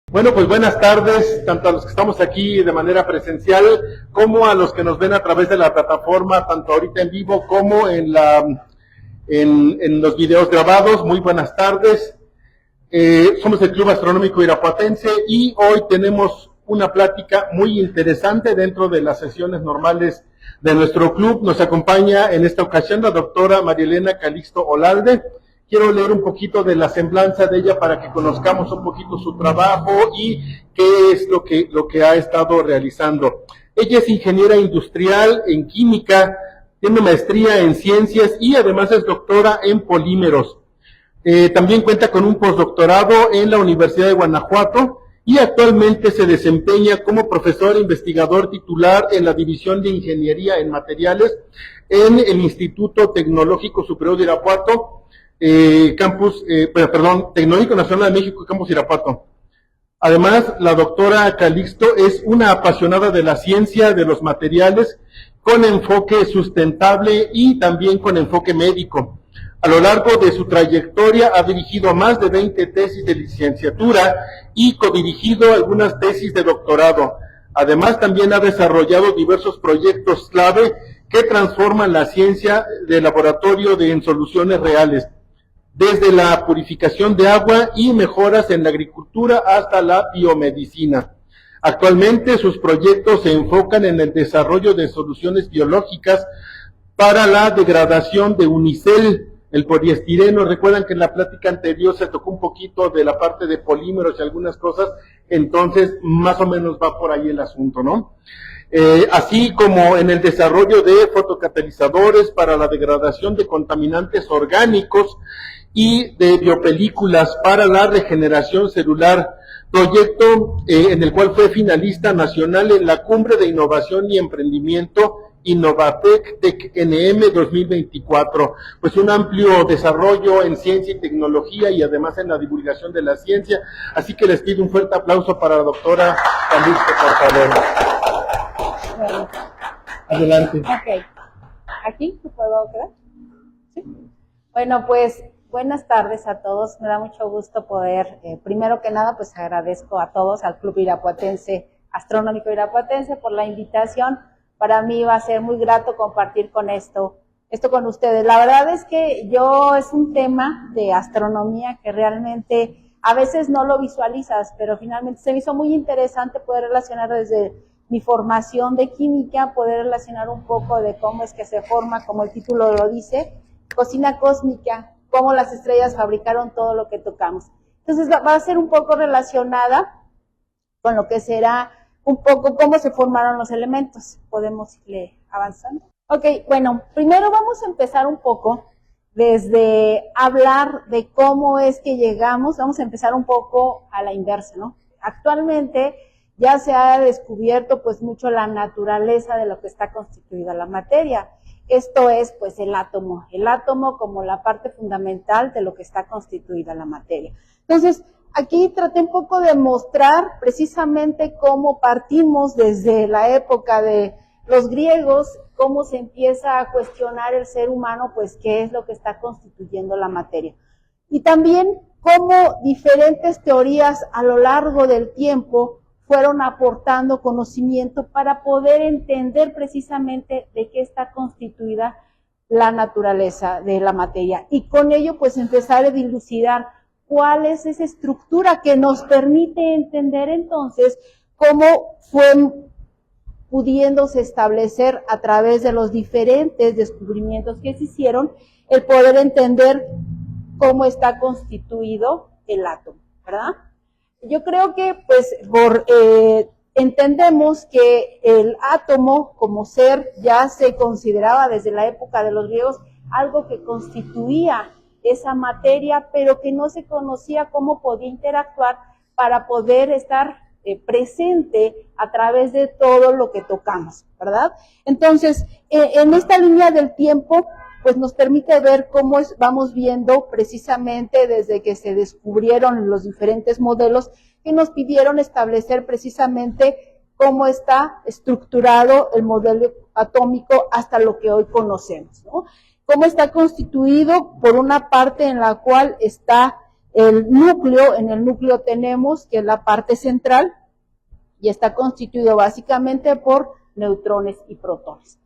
Bueno, pues buenas tardes, tanto a los que estamos aquí de manera presencial, como a los que nos ven a través de la plataforma, tanto ahorita en vivo como en los videos grabados. Muy buenas tardes. Somos el Club Astronómico Irapuatense y hoy tenemos una plática muy interesante dentro de las sesiones normales de nuestro club. Nos acompaña en esta ocasión la doctora María Elena Calixto Olalde. Quiero leer un poquito de la semblanza de ella para que conozcamos un poquito su trabajo y qué es lo que ha estado realizando. Ella es ingeniera industrial en química, tiene maestría en ciencias y además es doctora en polímeros. También cuenta con un postdoctorado en la Universidad de Guanajuato y actualmente se desempeña como profesor e investigador titular en la División de Ingeniería en Materiales en el Instituto Tecnológico Superior de Irapuato, Tecnológico Nacional de México, Campus Irapuato. Además, la doctora Calixto es una apasionada de la ciencia de los materiales con enfoque sustentable y también con enfoque médico. A lo largo de su trayectoria ha dirigido más de 20 tesis de licenciatura y codirigido algunas tesis de doctorado. Además, también ha desarrollado diversos proyectos clave que transforman la ciencia de laboratorio en soluciones reales, desde la purificación de agua y mejoras en la agricultura hasta la biomedicina. Actualmente sus proyectos se enfocan en el desarrollo de soluciones biológicas para la degradación de unicel, el poliestireno. Recuerdan que en la plática anterior se tocó un poquito de la parte de polímeros y algunas cosas, entonces más o menos va por ahí el asunto, ¿no? Así como en el desarrollo de fotocatalizadores para la degradación de contaminantes orgánicos y de biopelículas para la regeneración celular, proyecto en el cual fue finalista nacional en la Cumbre de Innovación y Emprendimiento Innovatec TecNM 2024, pues un amplio desarrollo en ciencia y tecnología y además en la divulgación de la ciencia, así que les pido un fuerte aplauso para la doctora Calixto, por favor. Bueno. Adelante. Ok. ¿Aquí me puedo quedar? ¿Sí? Bueno, pues buenas tardes a todos. Me da mucho gusto poder, primero que nada, pues agradezco a todos, al Club Irapuatense, Astronómico Irapuatense, por la invitación. Para mí va a ser muy grato compartir con esto con ustedes. La verdad es que es un tema de astronomía que realmente a veces no lo visualizas, pero finalmente se me hizo muy interesante poder relacionar desde mi formación de química, poder relacionar un poco de cómo es que se forma, como el título lo dice, cocina cósmica, cómo las estrellas fabricaron todo lo que tocamos. Entonces va a ser un poco relacionada con lo que será un poco cómo se formaron los elementos. ¿Podemos irle avanzando? Ok, bueno, primero vamos a empezar un poco desde hablar de cómo es que llegamos, vamos a empezar un poco a la inversa, ¿no? Actualmente ya se ha descubierto pues mucho la naturaleza de lo que está constituida la materia. Esto es pues el átomo como la parte fundamental de lo que está constituida la materia. Entonces, aquí traté un poco de mostrar precisamente cómo partimos desde la época de los griegos, cómo se empieza a cuestionar el ser humano, pues qué es lo que está constituyendo la materia. Y también cómo diferentes teorías a lo largo del tiempo fueron aportando conocimiento para poder entender precisamente de qué está constituida la naturaleza de la materia. Y con ello, pues empezar a dilucidar cuál es esa estructura que nos permite entender entonces cómo fue pudiéndose establecer a través de los diferentes descubrimientos que se hicieron, el poder entender cómo está constituido el átomo, ¿verdad? Yo creo que pues entendemos que el átomo como ser ya se consideraba desde la época de los griegos algo que constituía esa materia, pero que no se conocía cómo podía interactuar para poder estar presente a través de todo lo que tocamos, ¿verdad? Entonces, en esta línea del tiempo, pues nos permite ver cómo vamos viendo precisamente desde que se descubrieron los diferentes modelos que nos pidieron establecer precisamente cómo está estructurado el modelo atómico hasta lo que hoy conocemos, ¿no? Cómo está constituido por una parte en la cual está el núcleo. En el núcleo tenemos que es la parte central y está constituido básicamente por neutrones y protones.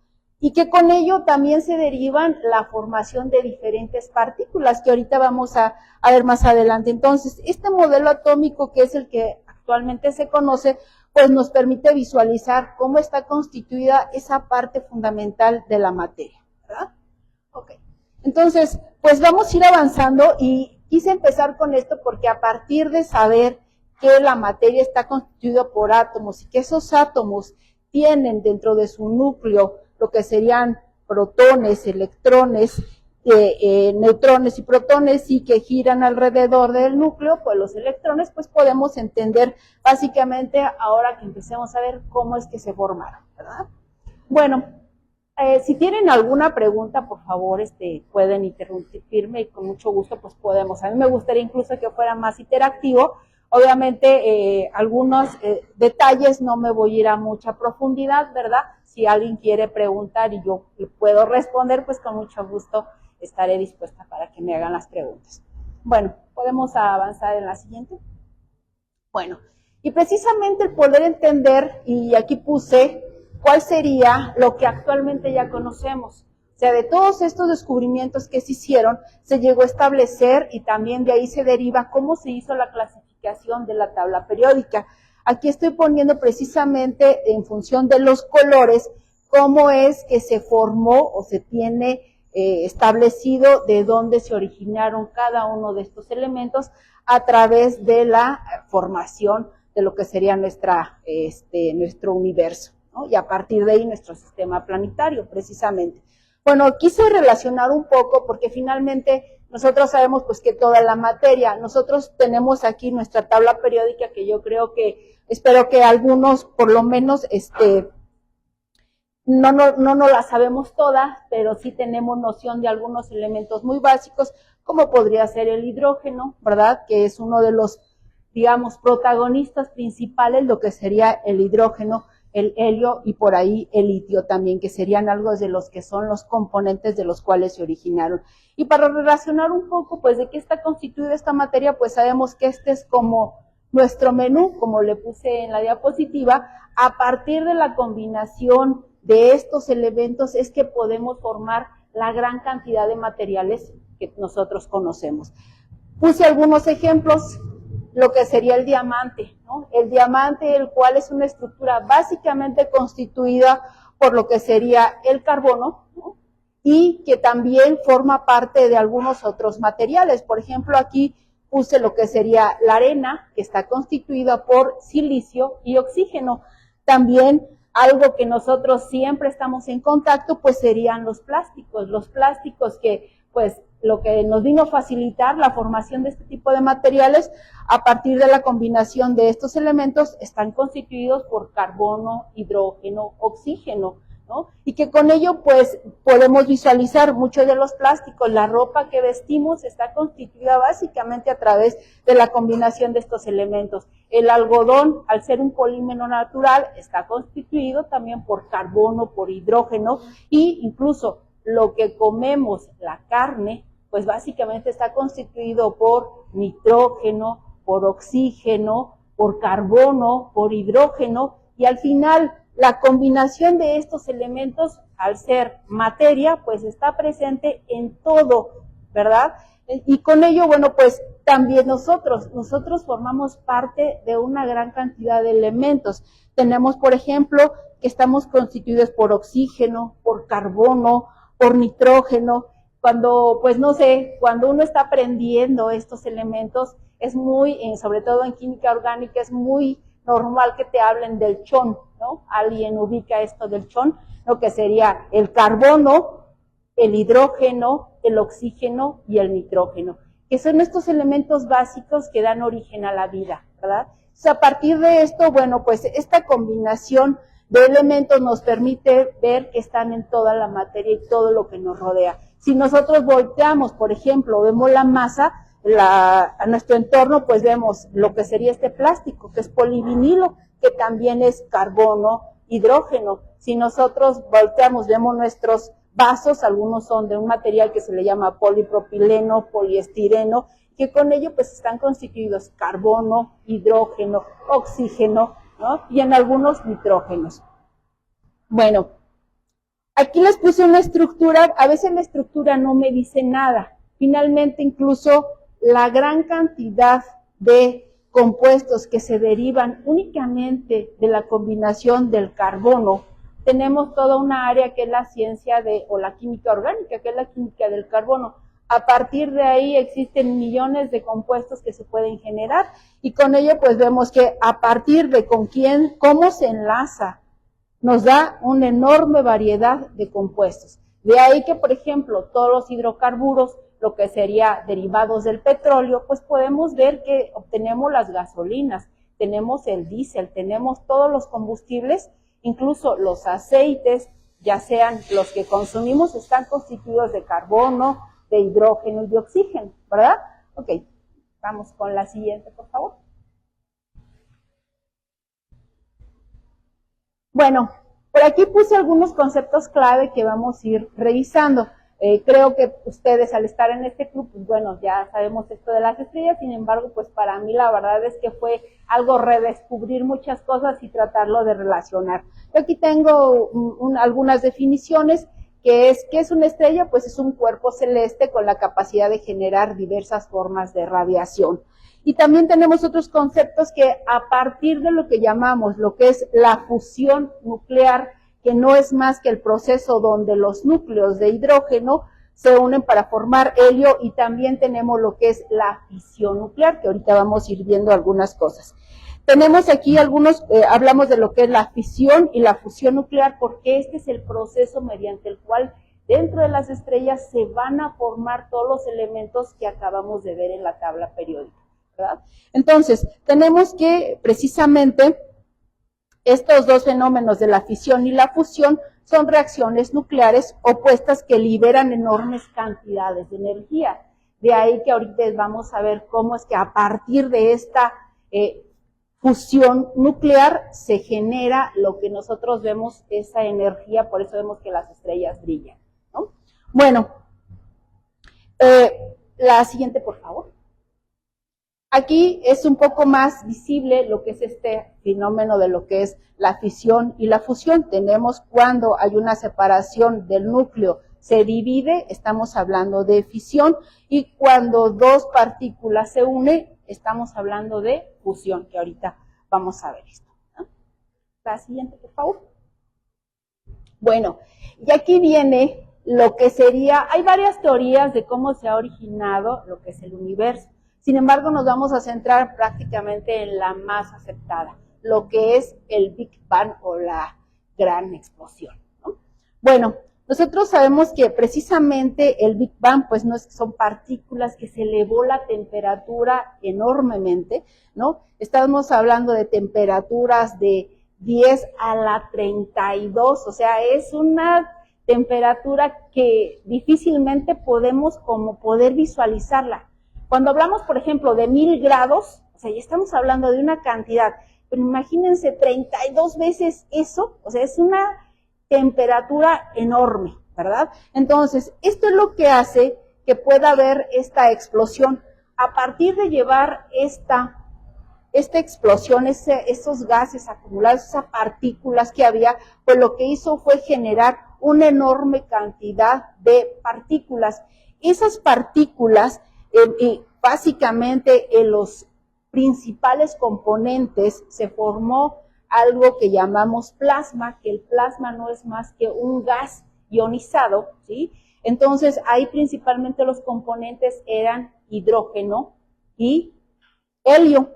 Y que con ello también se derivan la formación de diferentes partículas que ahorita vamos a ver más adelante. Entonces, este modelo atómico, que es el que actualmente se conoce, pues nos permite visualizar cómo está constituida esa parte fundamental de la materia, ¿verdad? Ok. Entonces, pues vamos a ir avanzando y quise empezar con esto porque a partir de saber que la materia está constituida por átomos y que esos átomos tienen dentro de su núcleo lo que serían protones, electrones, neutrones y protones y que giran alrededor del núcleo, pues los electrones, pues podemos entender básicamente ahora que empecemos a ver cómo es que se formaron, ¿verdad? Bueno, si tienen alguna pregunta, por favor, pueden interrumpirme y con mucho gusto pues podemos. A mí me gustaría incluso que fuera más interactivo. Obviamente, algunos detalles no me voy a ir a mucha profundidad, ¿verdad? Si alguien quiere preguntar y yo puedo responder, pues con mucho gusto estaré dispuesta para que me hagan las preguntas. Bueno, ¿podemos avanzar en la siguiente? Bueno, y precisamente el poder entender, y aquí puse cuál sería lo que actualmente ya conocemos. O sea, de todos estos descubrimientos que se hicieron, se llegó a establecer y también de ahí se deriva cómo se hizo la clasificación de la tabla periódica. Aquí estoy poniendo precisamente en función de los colores cómo es que se formó o se tiene establecido de dónde se originaron cada uno de estos elementos a través de la formación de lo que sería nuestro universo, ¿no? Y a partir de ahí nuestro sistema planetario, precisamente. Bueno, quise relacionar un poco porque finalmente nosotros sabemos pues que toda la materia, nosotros tenemos aquí nuestra tabla periódica que yo creo que, espero que algunos por lo menos no la sabemos todas, pero sí tenemos noción de algunos elementos muy básicos, como podría ser el hidrógeno, ¿verdad? Que es uno de los, digamos, protagonistas principales, lo que sería el hidrógeno, el helio y por ahí el litio también, que serían algo de los que son los componentes de los cuales se originaron. Y para relacionar un poco, pues, de qué está constituida esta materia, pues sabemos que este es como nuestro menú, como le puse en la diapositiva, a partir de la combinación de estos elementos es que podemos formar la gran cantidad de materiales que nosotros conocemos. Puse algunos ejemplos, lo que sería el diamante, ¿no? El diamante, el cual es una estructura básicamente constituida por lo que sería el carbono, ¿no? Y que también forma parte de algunos otros materiales. Por ejemplo, aquí puse lo que sería la arena, que está constituida por silicio y oxígeno. También algo que nosotros siempre estamos en contacto, pues serían los plásticos que, pues, lo que nos vino a facilitar la formación de este tipo de materiales a partir de la combinación de estos elementos están constituidos por carbono, hidrógeno, oxígeno, ¿no? Y que con ello pues podemos visualizar muchos de los plásticos, la ropa que vestimos está constituida básicamente a través de la combinación de estos elementos. El algodón, al ser un polímero natural, está constituido también por carbono, por hidrógeno e incluso lo que comemos, la carne, pues básicamente está constituido por nitrógeno, por oxígeno, por carbono, por hidrógeno, y al final la combinación de estos elementos, al ser materia, pues está presente en todo, ¿verdad? Y con ello, bueno, pues también nosotros formamos parte de una gran cantidad de elementos. Tenemos, por ejemplo, que estamos constituidos por oxígeno, por carbono, por nitrógeno. Cuando, pues no sé, cuando uno está aprendiendo estos elementos, es muy, sobre todo en química orgánica, es muy normal que te hablen del chon, ¿no? Alguien ubica esto del chon, lo que sería el carbono, el hidrógeno, el oxígeno y el nitrógeno, que son estos elementos básicos que dan origen a la vida, ¿verdad? Entonces, a partir de esto, bueno, pues esta combinación de elementos nos permite ver que están en toda la materia y todo lo que nos rodea. Si nosotros volteamos, por ejemplo, vemos la masa, a nuestro entorno, pues vemos lo que sería este plástico, que es polivinilo, que también es carbono, hidrógeno. Si nosotros volteamos, vemos nuestros vasos, algunos son de un material que se le llama polipropileno, poliestireno, que con ello pues están constituidos carbono, hidrógeno, oxígeno, ¿no? Y en algunos nitrógenos. Bueno, aquí les puse una estructura, a veces la estructura no me dice nada. Finalmente, incluso la gran cantidad de compuestos que se derivan únicamente de la combinación del carbono, tenemos toda una área que es la ciencia o la química orgánica, que es la química del carbono. A partir de ahí existen millones de compuestos que se pueden generar y con ello pues vemos que a partir de cómo se enlaza, nos da una enorme variedad de compuestos. De ahí que, por ejemplo, todos los hidrocarburos, lo que sería derivados del petróleo, pues podemos ver que obtenemos las gasolinas, tenemos el diésel, tenemos todos los combustibles, incluso los aceites, ya sean los que consumimos, están constituidos de carbono, de hidrógeno y de oxígeno, ¿verdad? Ok, vamos con la siguiente, por favor. Bueno, por aquí puse algunos conceptos clave que vamos a ir revisando. Creo que ustedes al estar en este club, pues bueno, ya sabemos esto de las estrellas, sin embargo, pues para mí la verdad es que fue algo redescubrir muchas cosas y tratarlo de relacionar. Yo aquí tengo algunas definiciones, ¿qué es una estrella? Pues es un cuerpo celeste con la capacidad de generar diversas formas de radiación. Y también tenemos otros conceptos que a partir de lo que llamamos, lo que es la fusión nuclear, que no es más que el proceso donde los núcleos de hidrógeno se unen para formar helio, y también tenemos lo que es la fisión nuclear, que ahorita vamos a ir viendo algunas cosas. Tenemos aquí hablamos de lo que es la fisión y la fusión nuclear, porque este es el proceso mediante el cual dentro de las estrellas se van a formar todos los elementos que acabamos de ver en la tabla periódica, ¿verdad? Entonces, tenemos que precisamente estos dos fenómenos de la fisión y la fusión son reacciones nucleares opuestas que liberan enormes cantidades de energía. De ahí que ahorita vamos a ver cómo es que a partir de esta fusión nuclear se genera lo que nosotros vemos, esa energía, por eso vemos que las estrellas brillan, ¿no? Bueno, la siguiente, por favor. Aquí es un poco más visible lo que es este fenómeno de lo que es la fisión y la fusión. Tenemos cuando hay una separación del núcleo, se divide, estamos hablando de fisión, y cuando dos partículas se unen, estamos hablando de fusión, que ahorita vamos a ver esto, ¿no? La siguiente, por favor. Bueno, y aquí viene lo que sería, hay varias teorías de cómo se ha originado lo que es el universo. Sin embargo, nos vamos a centrar prácticamente en la más aceptada, lo que es el Big Bang o la gran explosión, ¿no? Bueno, nosotros sabemos que precisamente el Big Bang, pues no son partículas que se elevó la temperatura enormemente, ¿no? Estamos hablando de temperaturas de 10 a la 32, o sea, es una temperatura que difícilmente podemos como poder visualizarla. Cuando hablamos, por ejemplo, de 1000 grados, o sea, ya estamos hablando de una cantidad, pero imagínense 32 veces eso, o sea, es una temperatura enorme, ¿verdad? Entonces, esto es lo que hace que pueda haber esta explosión. A partir de llevar esta explosión, esos gases acumulados, esas partículas que había, pues lo que hizo fue generar una enorme cantidad de partículas. Esas partículas, básicamente en los principales componentes se formó algo que llamamos plasma, que el plasma no es más que un gas ionizado, ¿sí? Entonces ahí principalmente los componentes eran hidrógeno y helio,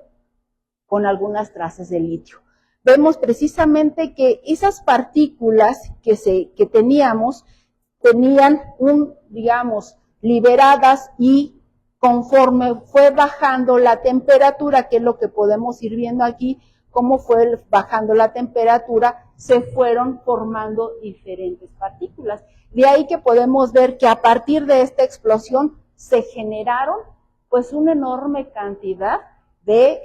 con algunas trazas de litio. Vemos precisamente que esas partículas que tenían digamos, liberadas, y conforme fue bajando la temperatura, que es lo que podemos ir viendo aquí, cómo fue bajando la temperatura, se fueron formando diferentes partículas. De ahí que podemos ver que a partir de esta explosión se generaron pues una enorme cantidad de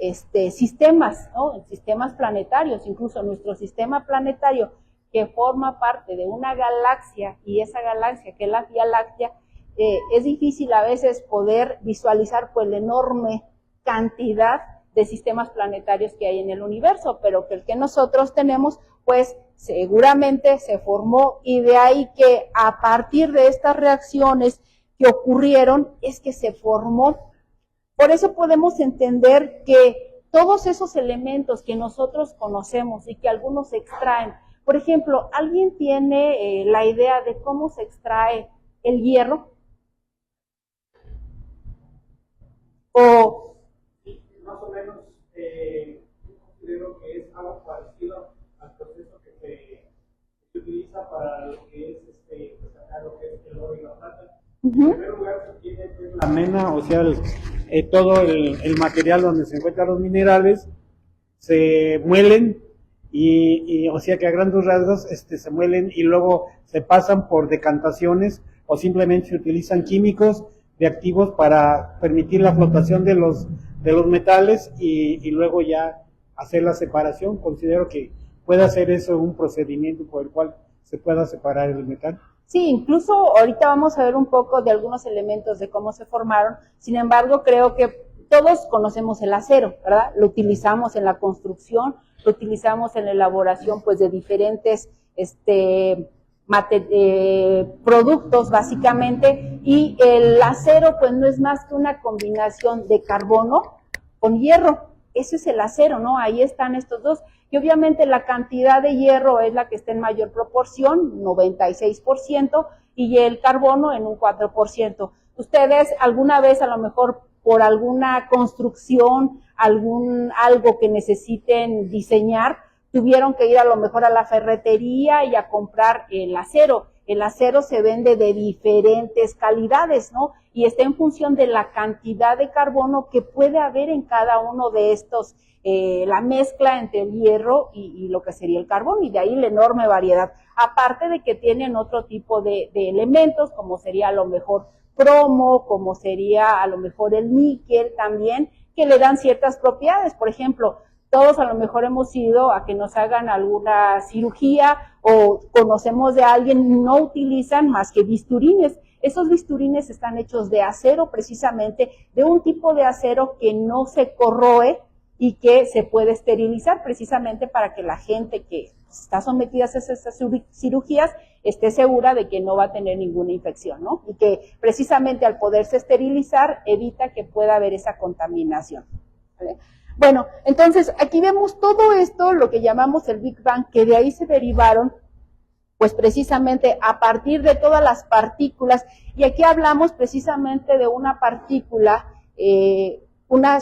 sistemas, ¿no? Sistemas planetarios, incluso nuestro sistema planetario, que forma parte de una galaxia, y esa galaxia que es la Vía Láctea, es difícil a veces poder visualizar pues la enorme cantidad de sistemas planetarios que hay en el universo, pero que el que nosotros tenemos, pues seguramente se formó, y de ahí que a partir de estas reacciones que ocurrieron es que se formó. Por eso podemos entender que todos esos elementos que nosotros conocemos y que algunos extraen, por ejemplo, ¿alguien tiene la idea de cómo se extrae el hierro? O más o menos, considero que es algo parecido al proceso que se utiliza para lo que es sacar lo que es el oro y la plata. En primer lugar, se tiene pues, la mena, o sea, todo el material donde se encuentran los minerales, se muelen y o sea que a grandes rasgos se muelen y luego se pasan por decantaciones o simplemente se utilizan químicos reactivos para permitir la flotación de los metales y luego ya hacer la separación. Considero que puede hacer eso un procedimiento por el cual se pueda separar el metal. Sí, incluso ahorita vamos a ver un poco de algunos elementos de cómo se formaron. Sin embargo, creo que todos conocemos el acero, ¿verdad? Lo utilizamos en la construcción, lo utilizamos en la elaboración pues de diferentes productos básicamente, y el acero pues no es más que una combinación de carbono con hierro. Eso es el acero, ¿no? Ahí están estos dos. Y obviamente la cantidad de hierro es la que está en mayor proporción, 96%, y el carbono en un 4%. Ustedes alguna vez, a lo mejor por alguna construcción, algo que necesiten diseñar, tuvieron que ir a lo mejor a la ferretería y a comprar el acero. El acero se vende de diferentes calidades, ¿no? Y está en función de la cantidad de carbono que puede haber en cada uno de estos, la mezcla entre el hierro y lo que sería el carbón, y de ahí la enorme variedad. Aparte de que tienen otro tipo de elementos, como sería a lo mejor cromo, como sería a lo mejor el níquel también, que le dan ciertas propiedades. Por ejemplo, todos a lo mejor hemos ido a que nos hagan alguna cirugía o conocemos de alguien, no utilizan más que bisturines. Esos bisturines están hechos de acero, precisamente de un tipo de acero que no se corroe y que se puede esterilizar, precisamente para que la gente que está sometida a esas cirugías esté segura de que no va a tener ninguna infección, ¿no? Y que precisamente al poderse esterilizar evita que pueda haber esa contaminación, ¿vale? Bueno, entonces aquí vemos todo esto, lo que llamamos el Big Bang, que de ahí se derivaron, pues precisamente a partir de todas las partículas, y aquí hablamos precisamente de una partícula, una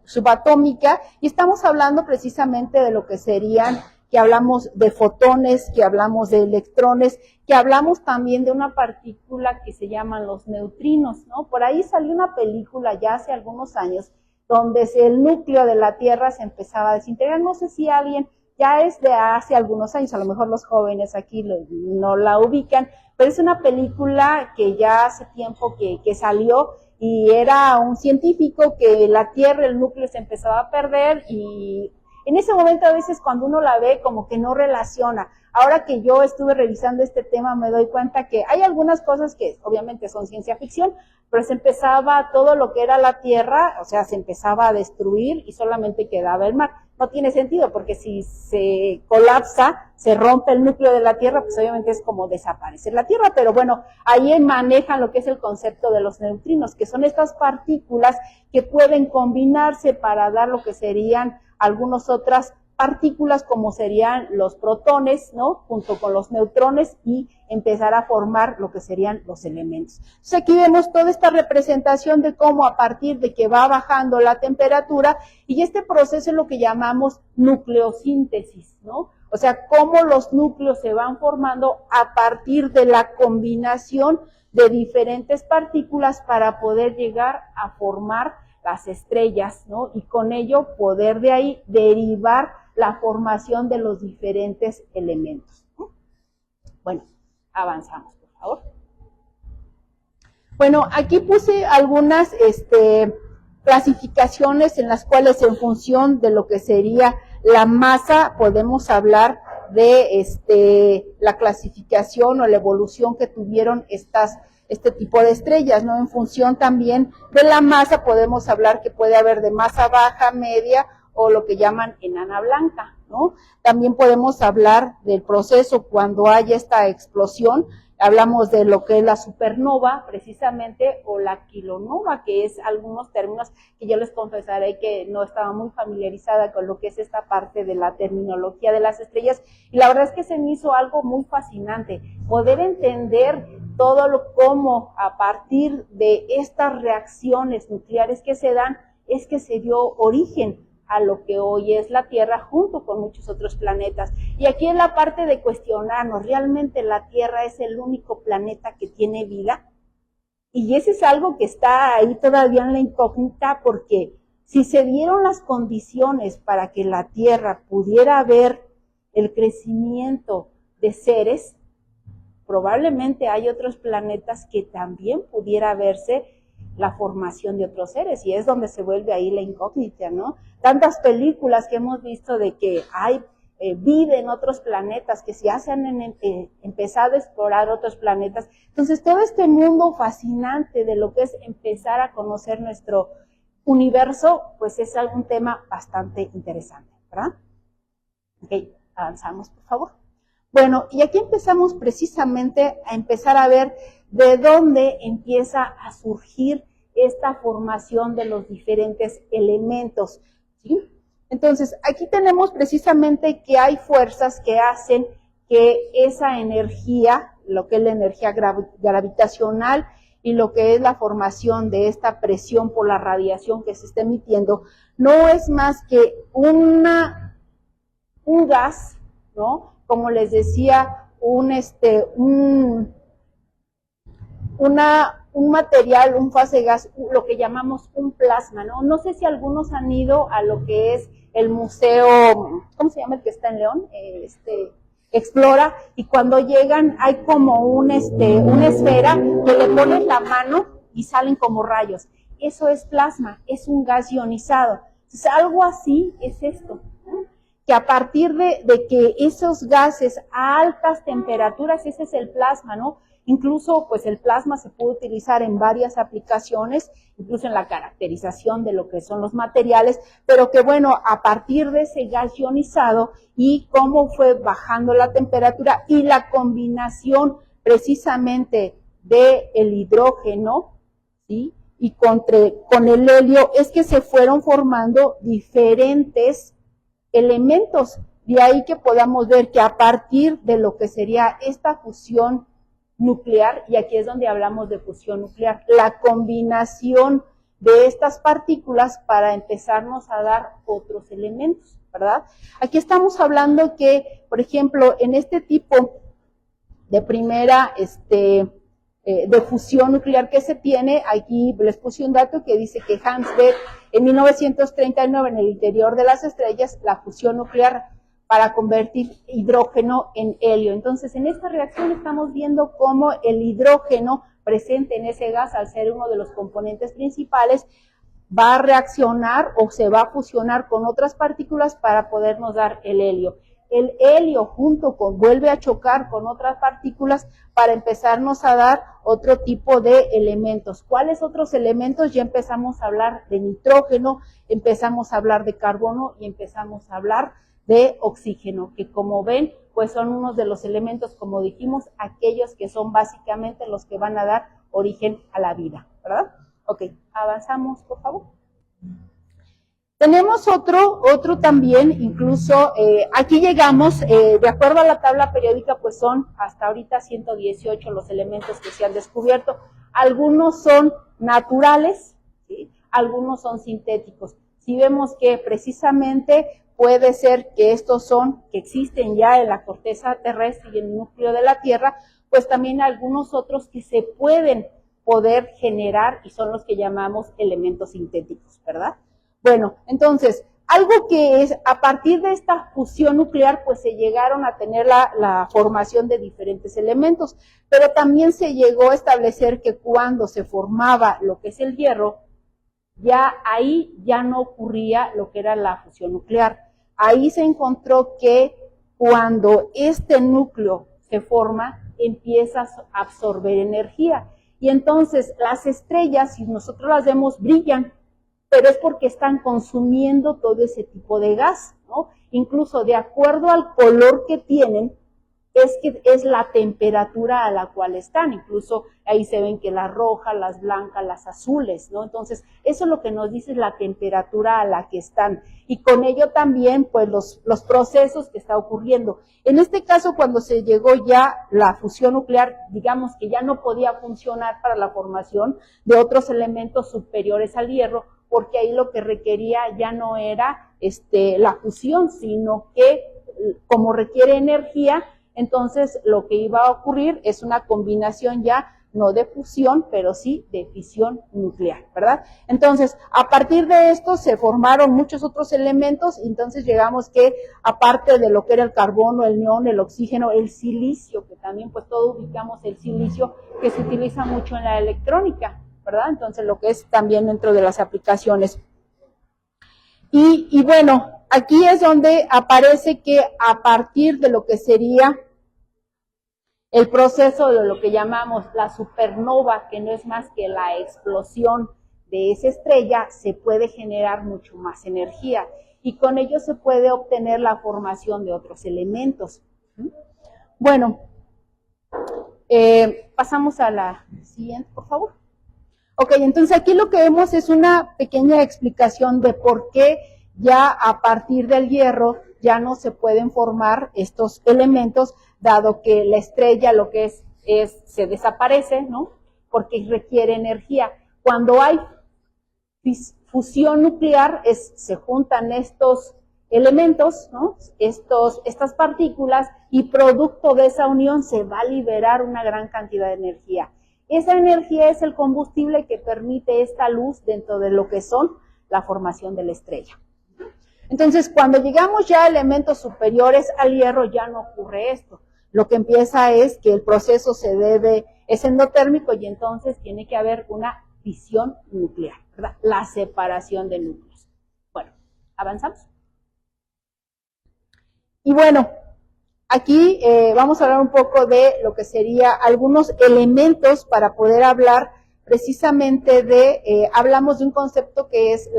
subatómica, y estamos hablando precisamente de lo que serían, que hablamos de fotones, que hablamos de electrones, que hablamos también de una partícula que se llaman los neutrinos, ¿no? Por ahí salió una película ya hace algunos años, donde el núcleo de la Tierra se empezaba a desintegrar. No sé si alguien, ya es de hace algunos años, a lo mejor los jóvenes aquí no la ubican, pero es una película que ya hace tiempo que salió, y era un científico que la Tierra, el núcleo se empezaba a perder, y en ese momento a veces cuando uno la ve como que no relaciona. Ahora que yo estuve revisando este tema me doy cuenta que hay algunas cosas que obviamente son ciencia ficción, pero se empezaba todo lo que era la Tierra, o sea, se empezaba a destruir y solamente quedaba el mar. No tiene sentido, porque si se colapsa, se rompe el núcleo de la Tierra, pues obviamente es como desaparecer la Tierra. Pero bueno, ahí manejan lo que es el concepto de los neutrinos, que son estas partículas que pueden combinarse para dar lo que serían algunas otras partículas, como serían los protones, ¿no? Junto con los neutrones, y empezar a formar lo que serían los elementos. Entonces aquí vemos toda esta representación de cómo a partir de que va bajando la temperatura, y este proceso es lo que llamamos nucleosíntesis, ¿no? O sea, cómo los núcleos se van formando a partir de la combinación de diferentes partículas para poder llegar a formar las estrellas, ¿no? Y con ello poder de ahí derivar la formación de los diferentes elementos, ¿no? Bueno, avanzamos, por favor. Bueno, aquí puse algunas clasificaciones en las cuales, en función de lo que sería la masa, podemos hablar de la clasificación o la evolución que tuvieron este tipo de estrellas, ¿no? En función también de la masa, podemos hablar que puede haber de masa baja, media, o lo que llaman enana blanca, ¿no? También podemos hablar del proceso cuando hay esta explosión, hablamos de lo que es la supernova, precisamente, o la kilonova, que es algunos términos que yo les confesaré que no estaba muy familiarizada con lo que es esta parte de la terminología de las estrellas, y la verdad es que se me hizo algo muy fascinante, poder entender todo lo cómo a partir de estas reacciones nucleares que se dan, es que se dio origen a lo que hoy es la Tierra junto con muchos otros planetas. Y aquí es la parte de cuestionarnos, ¿realmente la Tierra es el único planeta que tiene vida? Y ese es algo que está ahí todavía en la incógnita, porque si se dieron las condiciones para que la Tierra pudiera ver el crecimiento de seres, probablemente hay otros planetas que también pudiera verse la formación de otros seres, y es donde se vuelve ahí la incógnita, ¿no? Tantas películas que hemos visto de que hay vida en otros planetas, que ya se han empezado a explorar otros planetas. Entonces, todo este mundo fascinante de lo que es empezar a conocer nuestro universo, pues es algún tema bastante interesante, ¿verdad? Ok, avanzamos, por favor. Bueno, y aquí empezamos precisamente a empezar a ver de dónde empieza a surgir esta formación de los diferentes elementos, ¿sí? Entonces, aquí tenemos precisamente que hay fuerzas que hacen que esa energía, lo que es la energía gravitacional y lo que es la formación de esta presión por la radiación que se está emitiendo, no es más que un gas, ¿no? Como les decía, un material, un fase gas, lo que llamamos un plasma, ¿no? No sé si algunos han ido a lo que es el museo, ¿cómo se llama el que está en León? Explora, y cuando llegan hay como una esfera que le pones la mano y salen como rayos. Eso es plasma, es un gas ionizado. Entonces, algo así es esto, ¿no? Que a partir de que esos gases a altas temperaturas, ese es el plasma, ¿no? Incluso, pues el plasma se puede utilizar en varias aplicaciones, incluso en la caracterización de lo que son los materiales, pero que bueno, a partir de ese gas ionizado y cómo fue bajando la temperatura y la combinación precisamente del hidrógeno, ¿sí? Y con el helio, es que se fueron formando diferentes elementos. De ahí que podamos ver que a partir de lo que sería esta fusión nuclear, y aquí es donde hablamos de fusión nuclear, la combinación de estas partículas para empezarnos a dar otros elementos, ¿verdad? Aquí estamos hablando que, por ejemplo, en este tipo de primera de fusión nuclear que se tiene, aquí les puse un dato que dice que Hans Bethe en 1939 en el interior de las estrellas, la fusión nuclear para convertir hidrógeno en helio. Entonces, en esta reacción estamos viendo cómo el hidrógeno presente en ese gas, al ser uno de los componentes principales, va a reaccionar o se va a fusionar con otras partículas para podernos dar el helio. El helio vuelve a chocar con otras partículas para empezarnos a dar otro tipo de elementos. ¿Cuáles otros elementos? Ya empezamos a hablar de nitrógeno, empezamos a hablar de carbono y empezamos a hablar de oxígeno, que como ven, pues son unos de los elementos, como dijimos, aquellos que son básicamente los que van a dar origen a la vida, ¿verdad? Ok, avanzamos, por favor. Tenemos otro también, incluso aquí llegamos, de acuerdo a la tabla periódica, pues son hasta ahorita 118 los elementos que se han descubierto. Algunos son naturales, ¿sí? Algunos son sintéticos. Si vemos que precisamente puede ser que estos que existen ya en la corteza terrestre y en el núcleo de la Tierra, pues también algunos otros que se poder generar y son los que llamamos elementos sintéticos, ¿verdad? Bueno, entonces, algo que es, a partir de esta fusión nuclear, pues se llegaron a tener la formación de diferentes elementos, pero también se llegó a establecer que cuando se formaba lo que es el hierro, ya ahí ya no ocurría lo que era la fusión nuclear. Ahí se encontró que cuando este núcleo se forma, empieza a absorber energía. Y entonces las estrellas, si nosotros las vemos, brillan, pero es porque están consumiendo todo ese tipo de gas, ¿no? Incluso de acuerdo al color que tienen, es la temperatura a la cual están, incluso ahí se ven que las rojas, las blancas, las azules, ¿no? Entonces, eso es lo que nos dice la temperatura a la que están, y con ello también, pues, los procesos que está ocurriendo. En este caso, cuando se llegó ya la fusión nuclear, digamos que ya no podía funcionar para la formación de otros elementos superiores al hierro, porque ahí lo que requería ya no era la fusión, sino que, como requiere energía, entonces lo que iba a ocurrir es una combinación ya no de fusión, pero sí de fisión nuclear, ¿verdad? Entonces, a partir de esto se formaron muchos otros elementos, y entonces llegamos que, aparte de lo que era el carbono, el neón, el oxígeno, el silicio, que también pues todos ubicamos el silicio, que se utiliza mucho en la electrónica, ¿verdad? Entonces, lo que es también dentro de las aplicaciones. Y bueno, aquí es donde aparece que a partir de lo que sería el proceso de lo que llamamos la supernova, que no es más que la explosión de esa estrella, se puede generar mucho más energía, y con ello se puede obtener la formación de otros elementos. Bueno, pasamos a la siguiente, por favor. Ok, entonces aquí lo que vemos es una pequeña explicación de por qué ya a partir del hierro ya no se pueden formar estos elementos, dado que la estrella lo que se desaparece, ¿no? Porque requiere energía. Cuando hay fusión nuclear, se juntan estos elementos, ¿no? Estas partículas, y producto de esa unión se va a liberar una gran cantidad de energía. Esa energía es el combustible que permite esta luz dentro de lo que son la formación de la estrella. Entonces, cuando llegamos ya a elementos superiores al hierro, ya no ocurre esto. Lo que empieza es que el proceso es endotérmico, y entonces tiene que haber una fisión nuclear, ¿verdad? La separación de núcleos. Bueno, avanzamos. Y bueno, aquí vamos a hablar un poco de lo que sería algunos elementos para poder hablar precisamente hablamos de un concepto que es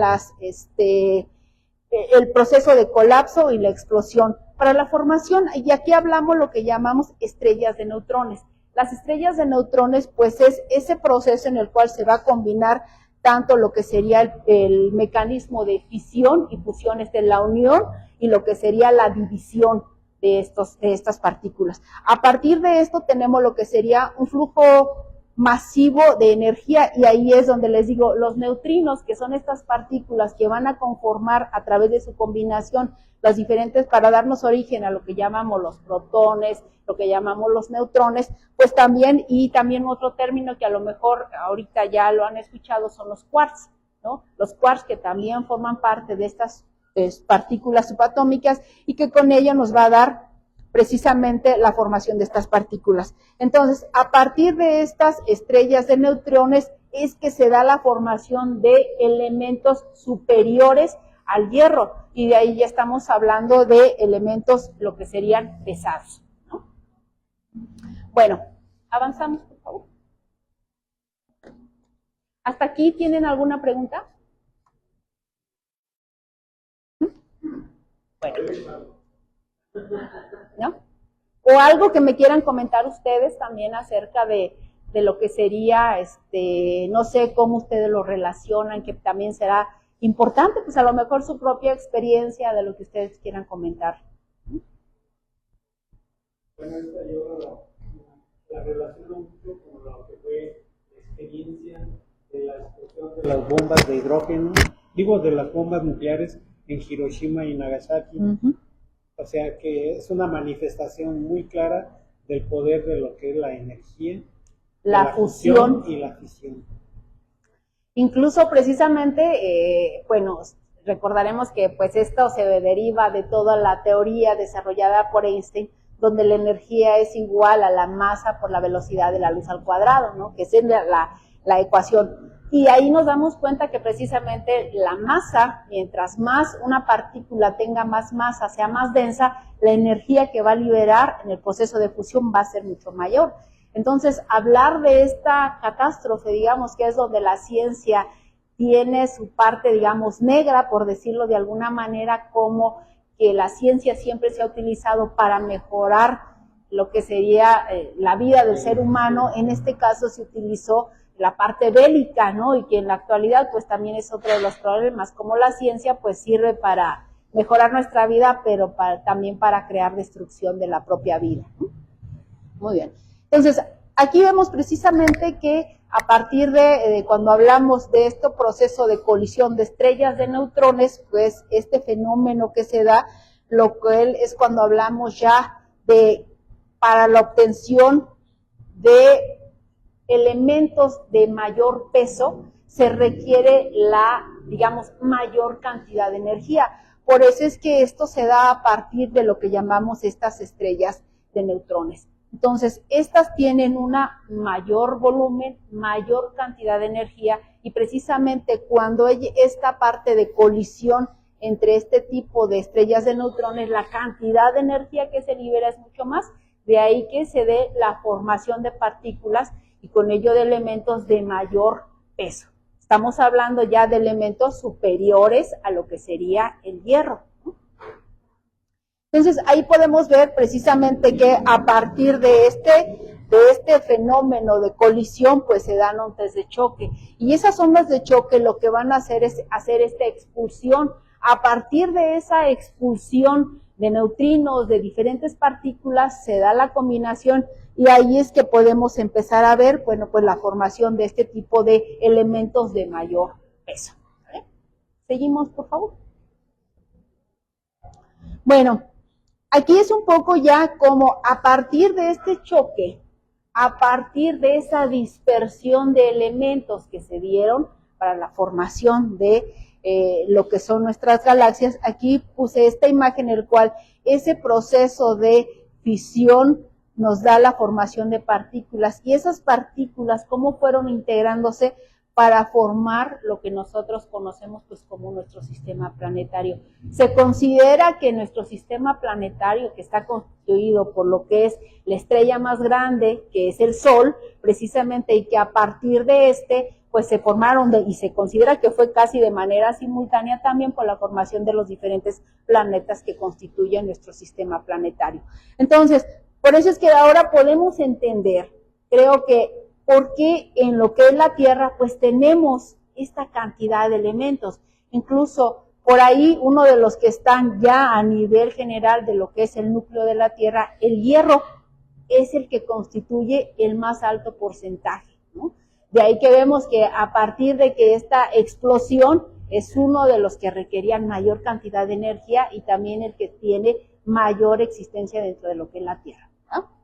el proceso de colapso y la explosión. Para la formación, y aquí hablamos lo que llamamos estrellas de neutrones. Las estrellas de neutrones, pues es ese proceso en el cual se va a combinar tanto lo que sería el mecanismo de fisión y fusión, la unión, y lo que sería la división de estas partículas. A partir de esto tenemos lo que sería un flujo masivo de energía, y ahí es donde les digo, los neutrinos, que son estas partículas que van a conformar a través de su combinación las diferentes, para darnos origen a lo que llamamos los protones, lo que llamamos los neutrones, pues también, y también otro término que a lo mejor ahorita ya lo han escuchado, son los quarks, ¿no? Los quarks, que también forman parte de estas partículas subatómicas, y que con ello nos va a dar precisamente la formación de estas partículas. Entonces, a partir de estas estrellas de neutrones es que se da la formación de elementos superiores al hierro, y de ahí ya estamos hablando de elementos, lo que serían pesados, ¿no? Bueno, avanzamos, por favor. ¿Hasta aquí tienen alguna pregunta? Bueno. ¿No? O algo que me quieran comentar ustedes también acerca de lo que sería, no sé cómo ustedes lo relacionan, que también será importante, pues a lo mejor su propia experiencia de lo que ustedes quieran comentar. Bueno, esta yo la relaciono mucho con lo que fue la experiencia de la explosión de las bombas de hidrógeno, de las bombas nucleares en Hiroshima y Nagasaki. O sea que es una manifestación muy clara del poder de lo que es la energía, la fusión y la fisión. Incluso precisamente, bueno, recordaremos que pues esto se deriva de toda la teoría desarrollada por Einstein, donde la energía es igual a la masa por la velocidad de la luz al cuadrado, ¿no? Que es la ecuación. Y ahí nos damos cuenta que precisamente la masa, mientras más una partícula tenga más masa, sea más densa, la energía que va a liberar en el proceso de fusión va a ser mucho mayor. Entonces, hablar de esta catástrofe, digamos, que es donde la ciencia tiene su parte, digamos, negra, por decirlo de alguna manera, como que la ciencia siempre se ha utilizado para mejorar lo que sería la vida del ser humano. En este caso se utilizó la parte bélica, ¿no? Y que en la actualidad pues también es otro de los problemas, como la ciencia pues sirve para mejorar nuestra vida, pero también para crear destrucción de la propia vida, ¿no? Muy bien. Entonces, aquí vemos precisamente que a partir de cuando hablamos de este proceso de colisión de estrellas de neutrones, pues este fenómeno que se da, lo que es cuando hablamos ya de, para la obtención de elementos de mayor peso, se requiere la, digamos, mayor cantidad de energía. Por eso es que esto se da a partir de lo que llamamos estas estrellas de neutrones. Entonces, estas tienen una mayor volumen, mayor cantidad de energía, y precisamente cuando hay esta parte de colisión entre este tipo de estrellas de neutrones, la cantidad de energía que se libera es mucho más, de ahí que se dé la formación de partículas y con ello de elementos de mayor peso. Estamos hablando ya de elementos superiores a lo que sería el hierro. Entonces, ahí podemos ver precisamente que a partir de este fenómeno de colisión, pues se dan ondas de choque. Y esas ondas de choque lo que van a hacer es hacer esta expulsión. A partir de esa expulsión de neutrinos, de diferentes partículas, se da la combinación, y ahí es que podemos empezar a ver, bueno, pues la formación de este tipo de elementos de mayor peso. ¿Vale? Seguimos, por favor. Bueno, aquí es un poco ya como a partir de este choque, a partir de esa dispersión de elementos que se dieron para la formación de lo que son nuestras galaxias. Aquí puse esta imagen en el cual ese proceso de fisión nos da la formación de partículas, y esas partículas cómo fueron integrándose para formar lo que nosotros conocemos pues como nuestro sistema planetario. Se considera que nuestro sistema planetario, que está constituido por lo que es la estrella más grande, que es el Sol, precisamente, y que a partir de pues se formaron, y se considera que fue casi de manera simultánea también por la formación de los diferentes planetas que constituyen nuestro sistema planetario. Entonces, por eso es que ahora podemos entender, creo que, por qué en lo que es la Tierra, pues tenemos esta cantidad de elementos. Incluso por ahí uno de los que están ya a nivel general de lo que es el núcleo de la Tierra, el hierro, es el que constituye el más alto porcentaje, ¿no? De ahí que vemos que a partir de que esta explosión es uno de los que requerían mayor cantidad de energía y también el que tiene mayor existencia dentro de lo que es la Tierra, ¿no?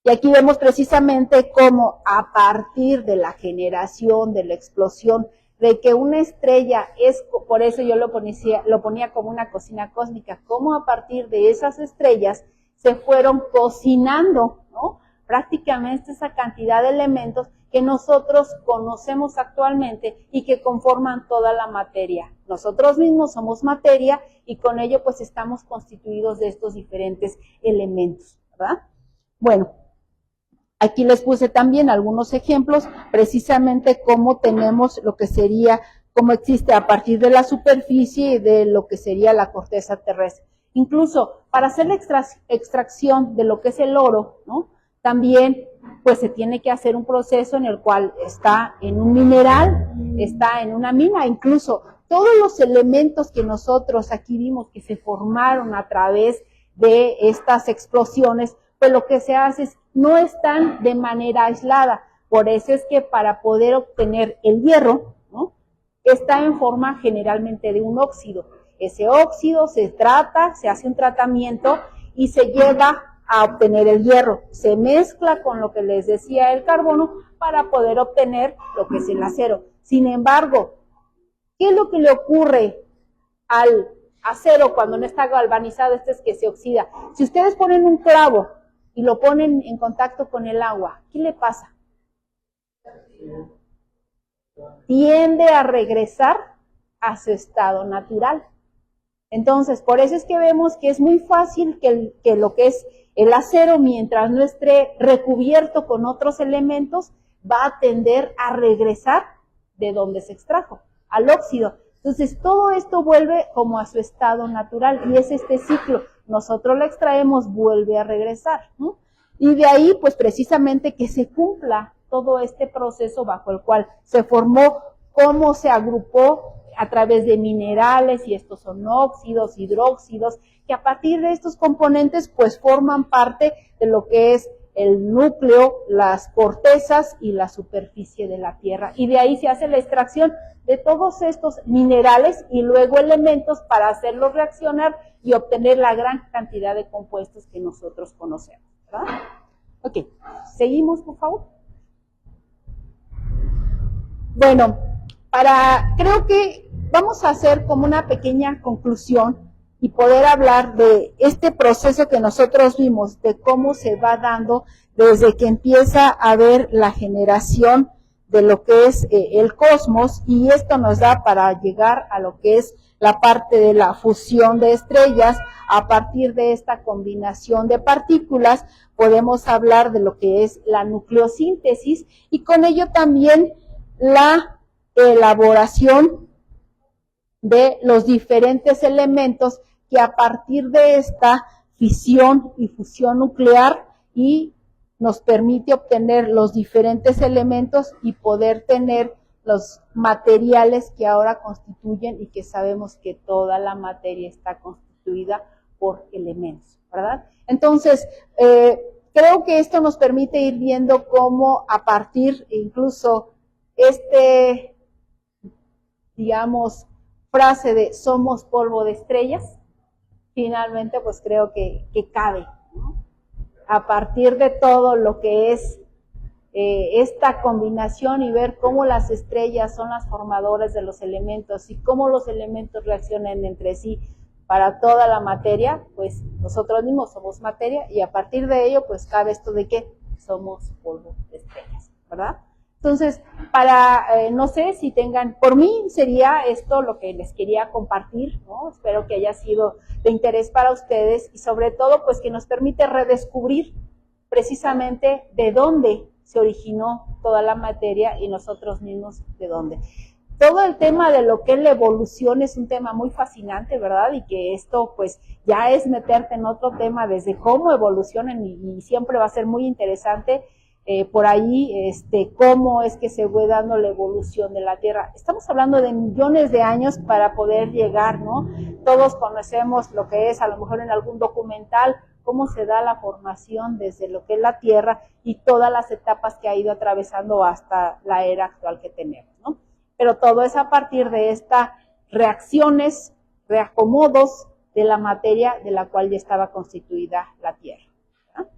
Y aquí vemos precisamente cómo a partir de la generación, de la explosión, de que una estrella es, por eso yo lo ponía como una cocina cósmica, cómo a partir de esas estrellas se fueron cocinando, ¿no? Prácticamente esa cantidad de elementos que nosotros conocemos actualmente y que conforman toda la materia. Nosotros mismos somos materia y con ello pues estamos constituidos de estos diferentes elementos, ¿verdad? Bueno, aquí les puse también algunos ejemplos, precisamente cómo tenemos lo que sería, cómo existe a partir de la superficie y de lo que sería la corteza terrestre. Incluso para hacer la extracción de lo que es el oro, ¿no? También pues se tiene que hacer un proceso en el cual está en un mineral, está en una mina, incluso todos los elementos que nosotros aquí vimos que se formaron a través de estas explosiones, pues lo que se hace es no están de manera aislada. Por eso es que para poder obtener el hierro, ¿no? Está en forma generalmente de un óxido. Ese óxido se trata, se hace un tratamiento y se llega a obtener el hierro. Se mezcla con lo que les decía el carbono para poder obtener lo que es el acero. Sin embargo, ¿qué es lo que le ocurre al acero cuando no está galvanizado? Es que se oxida. Si ustedes ponen un clavo y lo ponen en contacto con el agua, ¿qué le pasa? tiende a regresar a su estado natural. Entonces, por eso es que vemos que es muy fácil que lo que es el acero, mientras no esté recubierto con otros elementos, va a tender a regresar de donde se extrajo, al óxido. Entonces, todo esto vuelve como a su estado natural y es este ciclo. Nosotros lo extraemos, vuelve a regresar, ¿no? Y de ahí, pues precisamente que se cumpla todo este proceso bajo el cual se formó, cómo se agrupó a través de minerales, y estos son óxidos, hidróxidos, que a partir de estos componentes pues forman parte de lo que es el núcleo, las cortezas y la superficie de la Tierra. Y de ahí se hace la extracción de todos estos minerales y luego elementos para hacerlos reaccionar y obtener la gran cantidad de compuestos que nosotros conocemos, ¿verdad? Ok, seguimos por favor. Bueno, creo que vamos a hacer como una pequeña conclusión y poder hablar de este proceso que nosotros vimos, de cómo se va dando desde que empieza a haber la generación de lo que es el cosmos, y esto nos da para llegar a lo que es la parte de la fusión de estrellas. A partir de esta combinación de partículas podemos hablar de lo que es la nucleosíntesis y con ello también la elaboración de los diferentes elementos que a partir de esta fisión y fusión nuclear y nos permite obtener los diferentes elementos y poder tener los materiales que ahora constituyen, y que sabemos que toda la materia está constituida por elementos, ¿verdad? Entonces, creo que esto nos permite ir viendo cómo a partir incluso digamos, frase de somos polvo de estrellas, finalmente pues creo que cabe, ¿no? A partir de todo lo que es esta combinación y ver cómo las estrellas son las formadoras de los elementos y cómo los elementos reaccionan entre sí para toda la materia, pues nosotros mismos somos materia y a partir de ello pues cabe esto de que somos polvo de estrellas, ¿verdad? Entonces, no sé si tengan, por mí sería esto lo que les quería compartir, ¿no? Espero que haya sido de interés para ustedes y sobre todo, pues que nos permite redescubrir precisamente de dónde se originó toda la materia y nosotros mismos de dónde. Todo el tema de lo que es la evolución es un tema muy fascinante, ¿verdad? Y que esto, pues, ya es meterte en otro tema desde cómo evolucionan y siempre va a ser muy interesante. Por ahí, cómo es que se fue dando la evolución de la Tierra. Estamos hablando de millones de años para poder llegar, ¿no? Todos conocemos lo que es, a lo mejor en algún documental, cómo se da la formación desde lo que es la Tierra y todas las etapas que ha ido atravesando hasta la era actual que tenemos, ¿no? Pero todo es a partir de estas reacciones, reacomodos de la materia de la cual ya estaba constituida la Tierra, ¿verdad?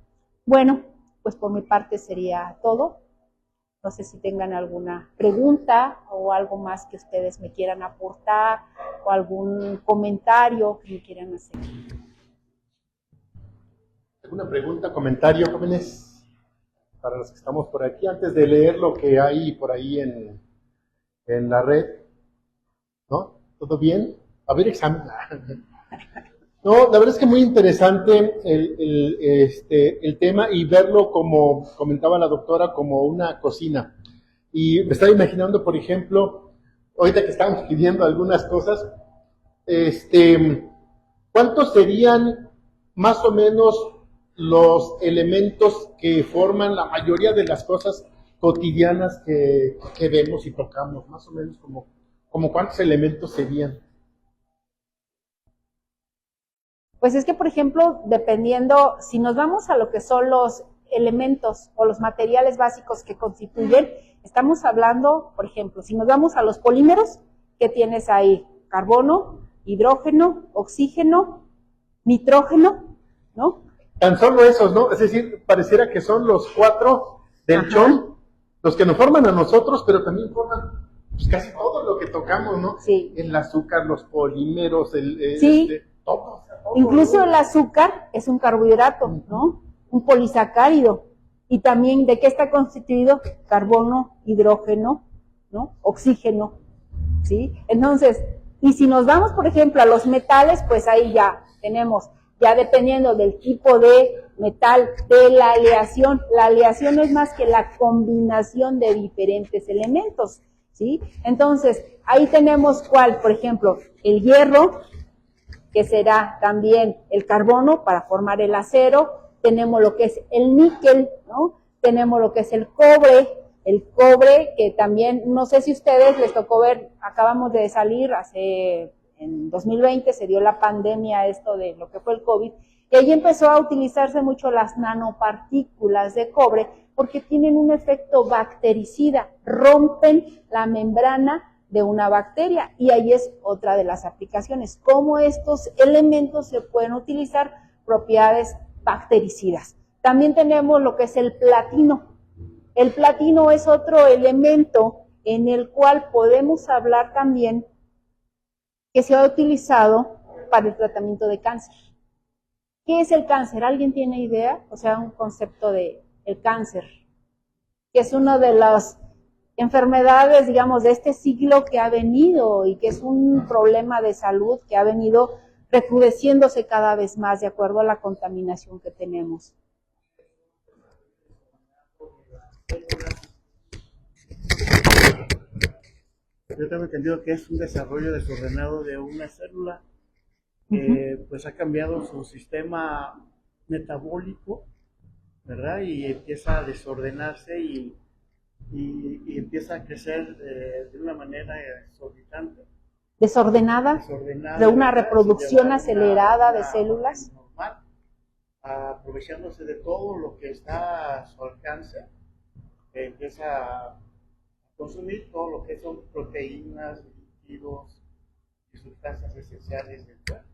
Bueno, pues por mi parte sería todo. No sé si tengan alguna pregunta o algo más que ustedes me quieran aportar o algún comentario que me quieran hacer. ¿Alguna pregunta, comentario, jóvenes? Para los que estamos por aquí, antes de leer lo que hay por ahí en la red. ¿No? ¿Todo bien? A ver, examen. No, la verdad es que muy interesante el tema y verlo, como comentaba la doctora, como una cocina. Y me estaba imaginando, por ejemplo, ahorita que estamos pidiendo algunas cosas, ¿cuántos serían más o menos los elementos que forman la mayoría de las cosas cotidianas que vemos y tocamos? Más o menos como ¿cuántos elementos serían? Pues es que, por ejemplo, dependiendo, si nos vamos a lo que son los elementos o los materiales básicos que constituyen, estamos hablando, por ejemplo, si nos vamos a los polímeros, ¿qué tienes ahí? Carbono, hidrógeno, oxígeno, nitrógeno, ¿no? Tan solo esos, ¿no? Es decir, pareciera que son los 4 del chon, los que nos forman a nosotros, pero también forman pues, casi todo lo que tocamos, ¿no? Sí. El azúcar, los polímeros, sí. Todo. Incluso el azúcar es un carbohidrato, ¿no? Un polisacárido. Y también, ¿de qué está constituido? Carbono, hidrógeno, ¿no? Oxígeno, ¿sí? Entonces, y si nos vamos, por ejemplo, a los metales, pues ahí ya tenemos, ya dependiendo del tipo de metal, de la aleación no es más que la combinación de diferentes elementos, ¿sí? Entonces, ahí tenemos cuál, por ejemplo, el hierro, que será también el carbono para formar el acero, tenemos lo que es el níquel, ¿no? Tenemos lo que es el cobre que también, no sé si ustedes les tocó ver, acabamos de salir en 2020 se dio la pandemia, esto de lo que fue el COVID, y ahí empezó a utilizarse mucho las nanopartículas de cobre, porque tienen un efecto bactericida, rompen la membrana de una bacteria, y ahí es otra de las aplicaciones, cómo estos elementos se pueden utilizar propiedades bactericidas. También tenemos lo que es el platino. El platino es otro elemento en el cual podemos hablar también que se ha utilizado para el tratamiento de cáncer. ¿Qué es el cáncer? ¿Alguien tiene idea? O sea, un concepto de el cáncer, que es una de las enfermedades, digamos, de este siglo que ha venido y que es un problema de salud que ha venido recrudeciéndose cada vez más de acuerdo a la contaminación que tenemos. Yo tengo entendido que es un desarrollo desordenado de una célula que pues ha cambiado su sistema metabólico, ¿verdad? Y empieza a desordenarse y empieza a crecer de una manera exorbitante. Desordenada, de una reproducción acelerada de células. Normal, aprovechándose de todo lo que está a su alcance, empieza a consumir todo lo que son proteínas, lípidos y sustancias esenciales del cuerpo.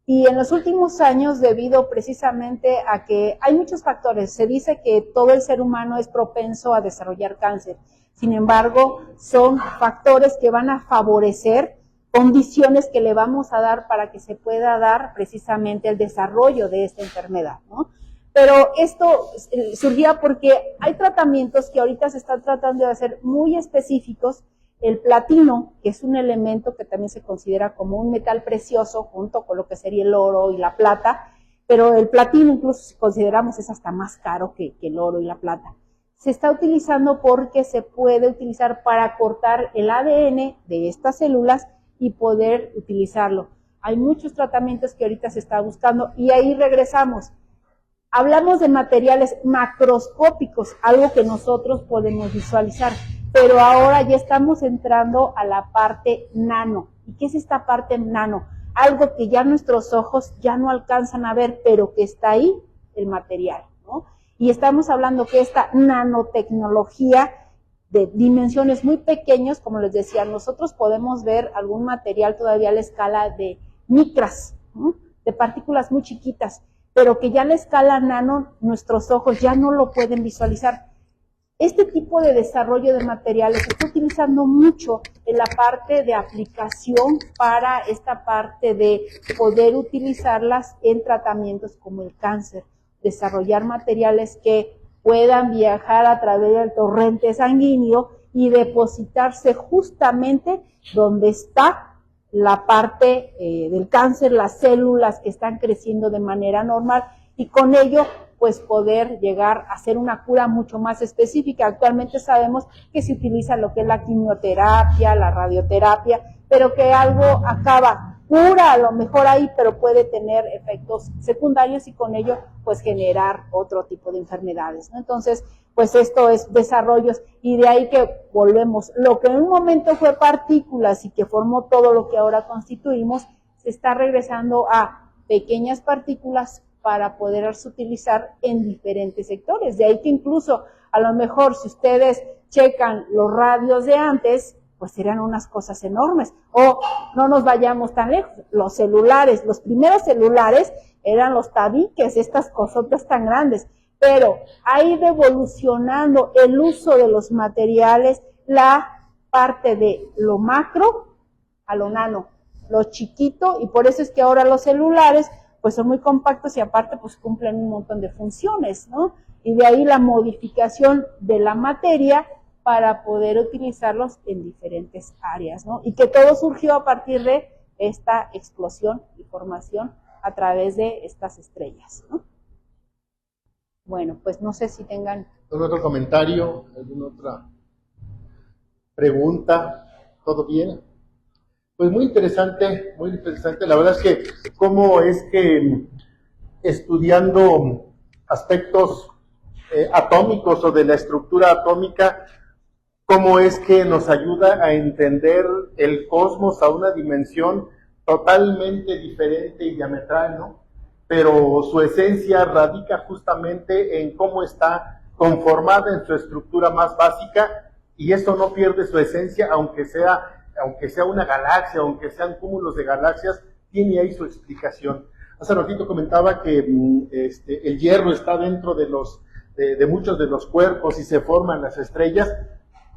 Y en los últimos años, debido precisamente a que hay muchos factores, se dice que todo el ser humano es propenso a desarrollar cáncer. Sin embargo, son factores que van a favorecer condiciones que le vamos a dar para que se pueda dar precisamente el desarrollo de esta enfermedad, ¿no? Pero esto surgía porque hay tratamientos que ahorita se están tratando de hacer muy específicos. El platino, que es un elemento que también se considera como un metal precioso junto con lo que sería el oro y la plata, pero el platino incluso si consideramos es hasta más caro que el oro y la plata. Se está utilizando porque se puede utilizar para cortar el ADN de estas células y poder utilizarlo. Hay muchos tratamientos que ahorita se está buscando y ahí regresamos. Hablamos de materiales macroscópicos, algo que nosotros podemos visualizar, pero ahora ya estamos entrando a la parte nano. ¿Y qué es esta parte nano? Algo que ya nuestros ojos ya no alcanzan a ver, pero que está ahí, el material, ¿no? Y estamos hablando que esta nanotecnología de dimensiones muy pequeñas, como les decía, nosotros podemos ver algún material todavía a la escala de micras, ¿no? De partículas muy chiquitas, pero que ya a la escala nano nuestros ojos ya no lo pueden visualizar. Este tipo de desarrollo de materiales se está utilizando mucho en la parte de aplicación para esta parte de poder utilizarlas en tratamientos como el cáncer, desarrollar materiales que puedan viajar a través del torrente sanguíneo y depositarse justamente donde está la parte del cáncer, las células que están creciendo de manera normal y con ello pues poder llegar a hacer una cura mucho más específica. Actualmente sabemos que se utiliza lo que es la quimioterapia, la radioterapia, pero que algo cura a lo mejor ahí, pero puede tener efectos secundarios y con ello pues generar otro tipo de enfermedades, ¿no? Entonces, pues esto es desarrollos y de ahí que volvemos. Lo que en un momento fue partículas y que formó todo lo que ahora constituimos, se está regresando a pequeñas partículas para poderse utilizar en diferentes sectores. De ahí que incluso a lo mejor si ustedes checan los radios de antes, pues serían unas cosas enormes. O no nos vayamos tan lejos, los celulares, los primeros celulares eran los tabiques, estas cosotas tan grandes, pero ha ido evolucionando el uso de los materiales, la parte de lo macro a lo nano, lo chiquito, y por eso es que ahora los celulares pues son muy compactos y aparte pues cumplen un montón de funciones, ¿no? y de ahí la modificación de la materia para poder utilizarlos en diferentes áreas, ¿no? Y que todo surgió a partir de esta explosión y formación a través de estas estrellas, ¿no? Bueno, pues no sé si tengan... ¿Algún otro comentario? ¿Alguna otra pregunta? ¿Todo bien? Pues muy interesante, muy interesante. La verdad es que cómo es que estudiando aspectos atómicos o de la estructura atómica, cómo es que nos ayuda a entender el cosmos a una dimensión totalmente diferente y diametral, ¿no? Pero su esencia radica justamente en cómo está conformada en su estructura más básica, y esto no pierde su esencia, aunque sea una galaxia, aunque sean cúmulos de galaxias, tiene ahí su explicación. Hace ratito comentaba que el hierro está dentro de muchos de los cuerpos y se forman las estrellas.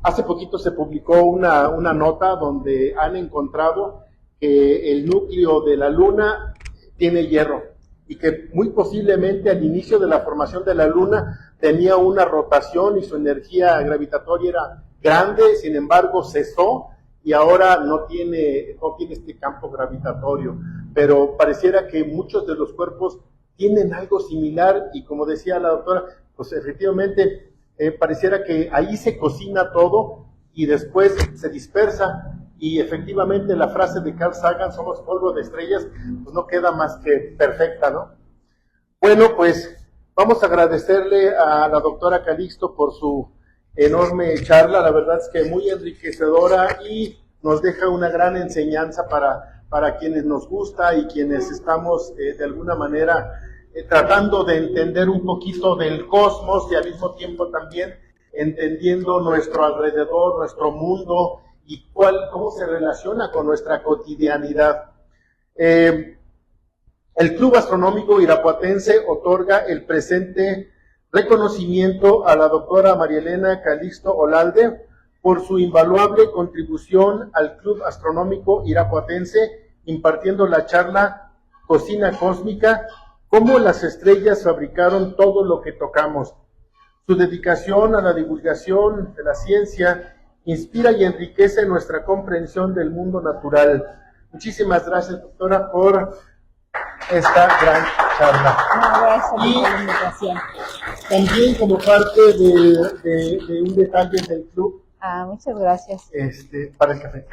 Hace poquito se publicó una nota donde han encontrado que el núcleo de la Luna tiene hierro y que muy posiblemente al inicio de la formación de la Luna tenía una rotación y su energía gravitatoria era grande, sin embargo cesó y ahora no tiene este campo gravitatorio, pero pareciera que muchos de los cuerpos tienen algo similar y como decía la doctora, pues efectivamente pareciera que ahí se cocina todo y después se dispersa y efectivamente la frase de Carl Sagan, somos polvo de estrellas, pues no queda más que perfecta, ¿no? Bueno, pues vamos a agradecerle a la doctora Calixto por su enorme charla, la verdad es que muy enriquecedora y nos deja una gran enseñanza para quienes nos gusta y quienes estamos de alguna manera tratando de entender un poquito del cosmos y al mismo tiempo también entendiendo nuestro alrededor, nuestro mundo y cómo se relaciona con nuestra cotidianidad. El Club Astronómico Irapuatense otorga el presente reconocimiento a la doctora María Elena Calixto Olalde por su invaluable contribución al Club Astronómico Irapuatense, impartiendo la charla Cocina Cósmica, cómo las estrellas fabricaron todo lo que tocamos. Su dedicación a la divulgación de la ciencia inspira y enriquece nuestra comprensión del mundo natural. Muchísimas gracias, doctora, por esta gran charla. No, gracias por la invitación. También como parte de un detalle del club. Muchas gracias. Para el café.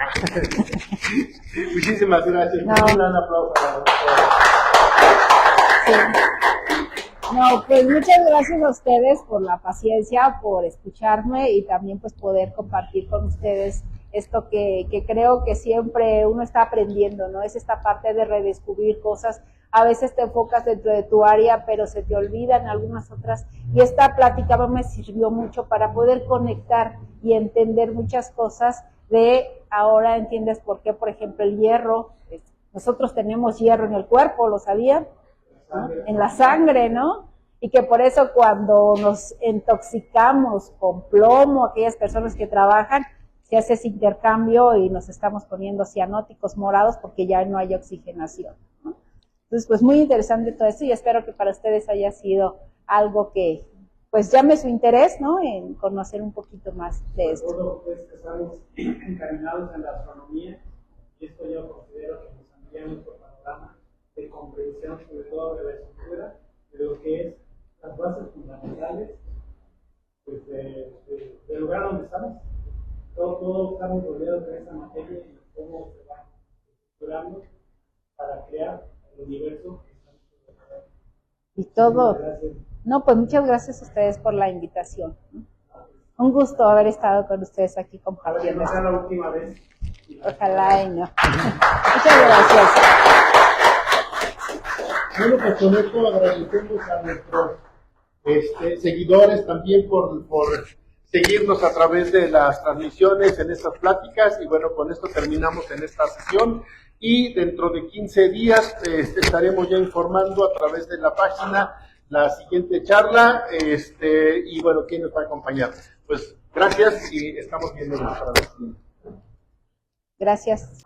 Muchísimas gracias. No. Un gran aplauso a la doctora. Sí. No, pues muchas gracias a ustedes por la paciencia, por escucharme y también pues poder compartir con ustedes esto que creo que siempre uno está aprendiendo, ¿no? Es esta parte de redescubrir cosas. A veces te enfocas dentro de tu área, pero se te olvidan algunas otras. Y esta plática me sirvió mucho para poder conectar y entender muchas cosas ahora entiendes por qué, por ejemplo, el hierro. Nosotros tenemos hierro en el cuerpo, ¿lo sabían? ¿No? En la sangre, ¿no? Y que por eso cuando nos intoxicamos con plomo, aquellas personas que trabajan, se hace ese intercambio y nos estamos poniendo cianóticos morados porque ya no hay oxigenación, ¿no? Entonces, pues muy interesante todo esto y espero que para ustedes haya sido algo que pues llame su interés, ¿no? En conocer un poquito más de esto. Todo pues estamos encaminados en la astronomía y esto yo considero que nos amplía nuestro panorama de comprensión sobre todo de la estructura, de lo que es las bases fundamentales pues, del lugar donde estamos. Todos estamos rodeados de esa materia y cómo se va estructurando para crear el universo que estamos rodeados. Y todo. No, pues muchas gracias a ustedes por la invitación. Un gusto haber estado con ustedes aquí compartiendo. Ojalá no sea la última vez. Ojalá y no. Muchas gracias. Bueno, pues con esto agradecemos a nuestros seguidores también por seguirnos a través de las transmisiones en estas pláticas y bueno, con esto terminamos en esta sesión y dentro de 15 días estaremos ya informando a través de la página la siguiente charla y bueno, quién nos va a acompañar. Pues gracias y estamos viendo para la siguiente. Gracias.